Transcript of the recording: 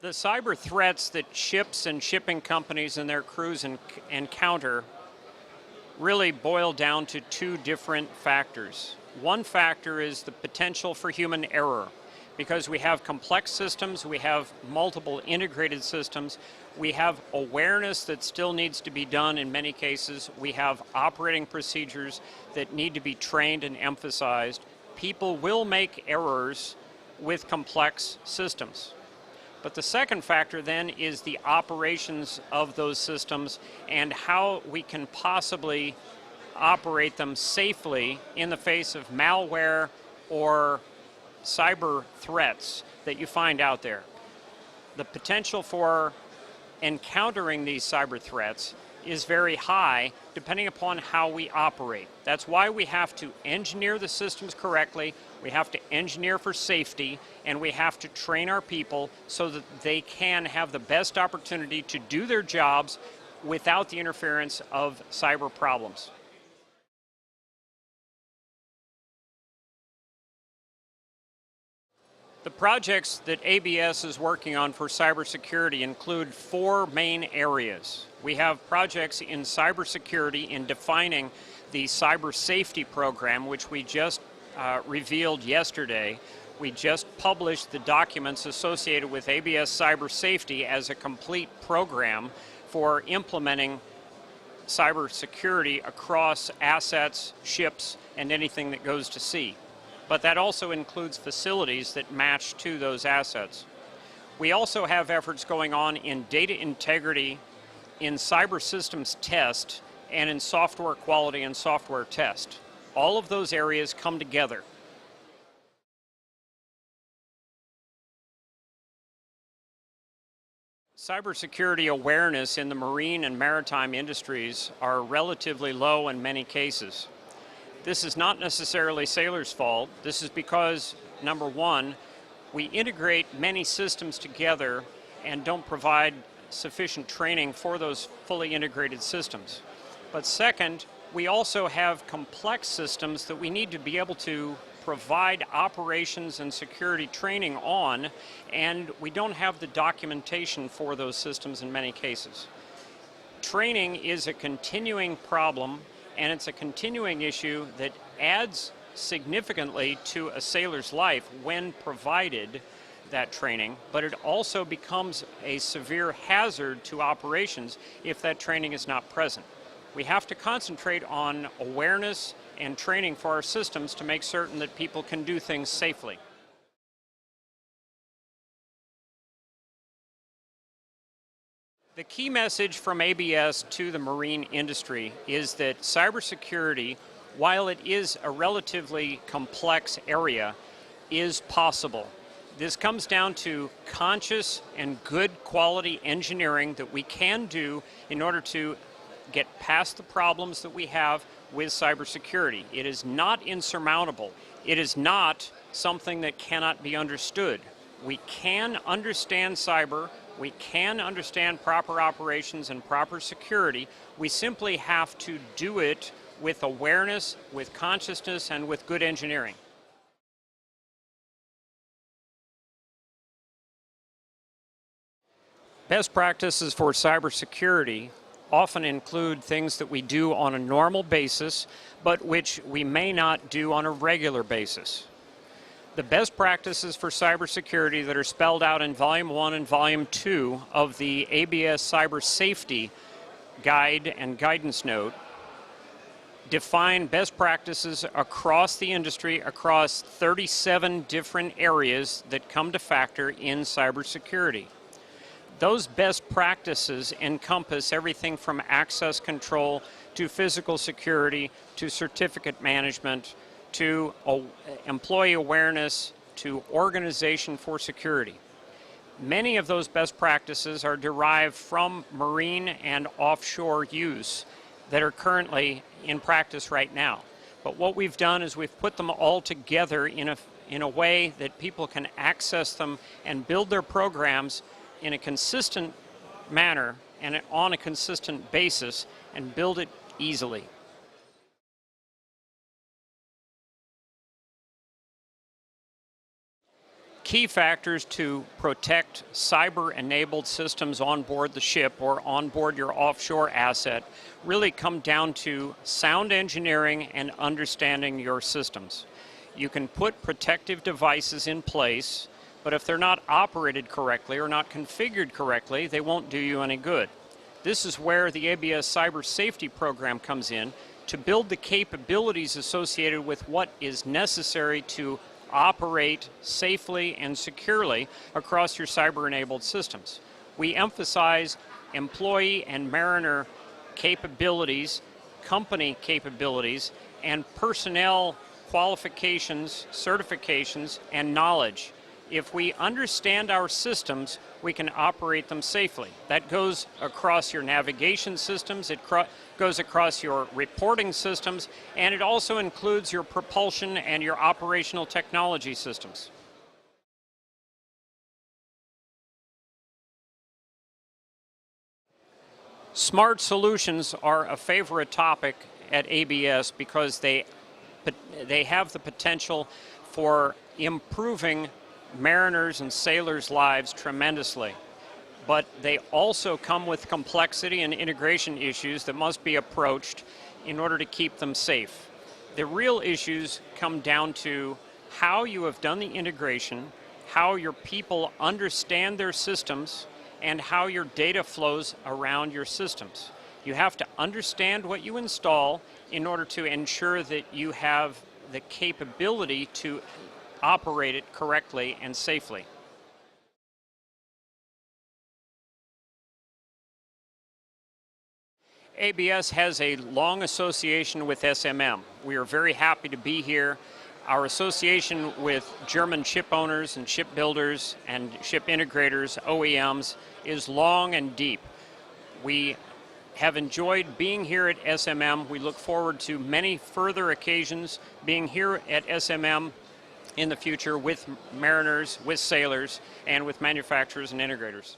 The cyber threats that ships and shipping companies and their crews encounter really boil down to two different factors. One factor is the potential for human error. Because we have complex systems, we have multiple integrated systems, we have awareness that still needs to be done in many cases, we have operating procedures that need to be trained and emphasized. People will make errors with complex systems. But the second factor then is the operations of those systems and how we can possibly operate them safely in the face of malware or cyber threats that you find out there. The potential for encountering these cyber threats is very high depending upon how we operate. That's why we have to engineer the systems correctly, we have to engineer for safety, and we have to train our people so that they can have the best opportunity to do their jobs without the interference of cyber problems. The projects that ABS is working on for cybersecurity include four main areas. We have projects in cybersecurity in defining the cyber safety program, which we just revealed yesterday. We just published the documents associated with ABS cyber safety as a complete program for implementing cybersecurity across assets, ships, and anything that goes to sea. But that also includes facilities that match to those assets. We also have efforts going on in data integrity, in cyber systems test, and in software quality and software test. All of those areas come together. Cybersecurity awareness in the marine and maritime industries are relatively low in many cases. This is not necessarily sailors' fault. This is because, number one, we integrate many systems together and don't provide sufficient training for those fully integrated systems. But second, we also have complex systems that we need to be able to provide operations and security training on, and we don't have the documentation for those systems in many cases. Training is a continuing problem, and it's a continuing issue that adds significantly to a sailor's life when provided that training, but it also becomes a severe hazard to operations if that training is not present. We have to concentrate on awareness and training for our systems to make certain that people can do things safely. The key message from ABS to the marine industry is that cybersecurity, while it is a relatively complex area, is possible. This comes down to conscious and good quality engineering that we can do in order to get past the problems that we have with cybersecurity. It is not insurmountable. It is not something that cannot be understood. We can understand cyber. We can understand proper operations and proper security. We simply have to do it with awareness, with consciousness, and with good engineering. Best practices for cybersecurity often include things that we do on a normal basis, but which we may not do on a regular basis. The best practices for cybersecurity that are spelled out in Volume 1 and Volume 2 of the ABS Cyber Safety Guide and Guidance Note define best practices across the industry, across 37 different areas that come to factor in cybersecurity. Those best practices encompass everything from access control to physical security to certificate management to employee awareness, to organization for security. Many of those best practices are derived from marine and offshore use that are currently in practice right now. But what we've done is we've put them all together in a way that people can access them and build their programs in a consistent manner and on a consistent basis and build it easily. Key factors to protect cyber-enabled systems on board the ship or on board your offshore asset really come down to sound engineering and understanding your systems. You can put protective devices in place, but if they're not operated correctly or not configured correctly, they won't do you any good. This is where the ABS Cyber Safety Program comes in to build the capabilities associated with what is necessary to operate safely and securely across your cyber-enabled systems. We emphasize employee and mariner capabilities, company capabilities, and personnel qualifications, certifications, and knowledge. If we understand our systems, we can operate them safely. That goes across your navigation systems, it goes across your reporting systems, and it also includes your propulsion and your operational technology systems. Smart solutions are a favorite topic at ABS because they have the potential for improving mariners and sailors' lives tremendously, but they also come with complexity and integration issues that must be approached in order to keep them safe. The real issues come down to how you have done the integration, how your people understand their systems, and how your data flows around your systems. You have to understand what you install in order to ensure that you have the capability to operate it correctly and safely. ABS has a long association with SMM. We are very happy to be here. Our association with German ship owners and shipbuilders and ship integrators, OEMs, is long and deep. We have enjoyed being here at SMM. We look forward to many further occasions being here at SMM in the future with mariners, with sailors, and with manufacturers and integrators.